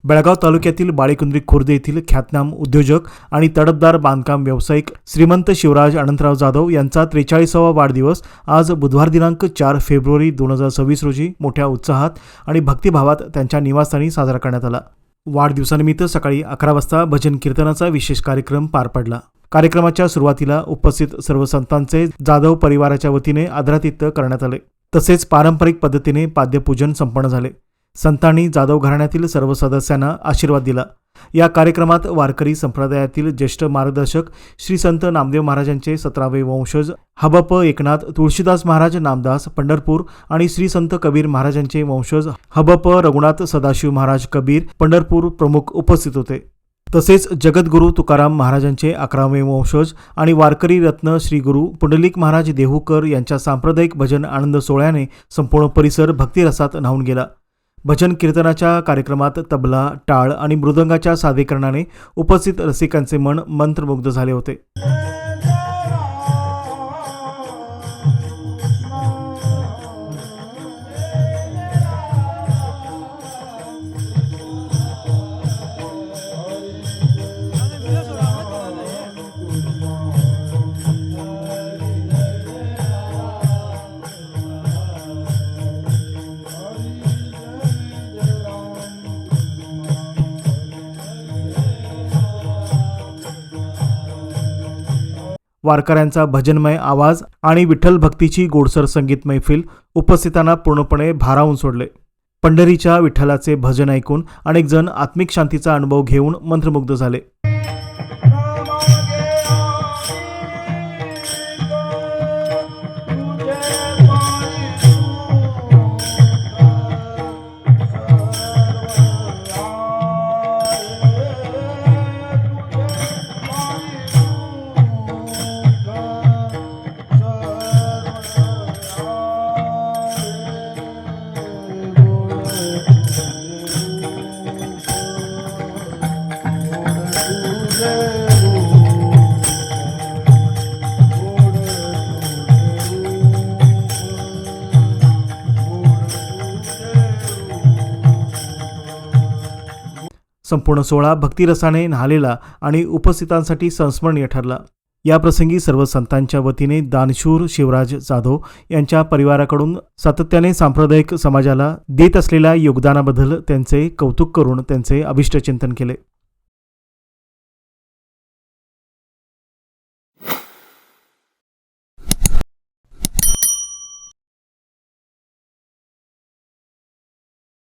बेळगाव तालुक्यातील बाळेकुंद्री खुर्द येथील ख्यातनाम उद्योजक आणि तडफदार बांधकाम व्यावसायिक श्रीमंत शिवराज अनंतराव जाधव यांचा 43वा वाढदिवस आज बुधवार दिनांक 4 फेब्रुवारी 2026 रोजी मोठ्या उत्साहात आणि भक्तिभावात त्यांच्या निवासस्थानी साजरा करण्यात आला। वाढदिवसानिमित्त सकाळी 11 वाजता भजन कीर्तनाचा विशेष कार्यक्रम पार पडला। कार्यक्रमाच्या सुरुवातीला उपस्थित सर्व संतांचे जाधव परिवाराच्या वतीने आदरातिथ्य करण्यात आले। तसेच पारंपरिक पद्धतीने पाद्यपूजन संपन्न झाले। संतांनी जाधव घराण्यातील सर्व सदस्यांना आशीर्वाद दिला। या कार्यक्रमात वारकरी संप्रदायातील ज्येष्ठ मार्गदर्शक श्री संत नामदेव महाराजांचे 17वे वंशज हबप एकनाथ तुळशीदास महाराज नामदास पंढरपूर आणि श्री संत कबीर महाराजांचे वंशज हबप रघुनाथ सदाशिव महाराज कबीर पंढरपूर प्रमुख उपस्थित होते। तसेच जगद्गुरू तुकाराम महाराजांचे 11वे वंशज आणि वारकरी रत्न श्री गुरु पुंडलिक महाराज देहूकर यांच्या सांप्रदायिक भजन आनंद सोहळ्याने संपूर्ण परिसर भक्तिरसात न्हाऊन गेला। भजन कीर्तनाच्या कार्यक्रमात तबला, टाळ आणि मृदंगाच्या सादरीकरणाने उपस्थित रसिकांचे मन मंत्रमुग्ध झाले होते। वारकऱ्यांचा भजनमय आवाज आणि विठ्ठल भक्तीची गोडसर संगीत मैफिल उपस्थितांना पूर्णपणे भारावून सोडले। पंढरीच्या विठ्ठलाचे भजन ऐकून अनेक जण आत्मिक शांतीचा अनुभव घेऊन मंत्रमुग्ध झाले। संपूर्ण सोहळा भक्तिरसाने न्हालेला आणि उपस्थितांसाठी संस्मरणीय ठरला। या प्रसंगी सर्व संतांच्या वतीने दानशूर शिवराज जाधव यांच्या परिवाराकडून सातत्याने सांप्रदायिक समाजाला देत असलेल्या योगदानाबद्दल त्यांचे कौतुक करून त्यांचे अभिष्टचिंतन केले।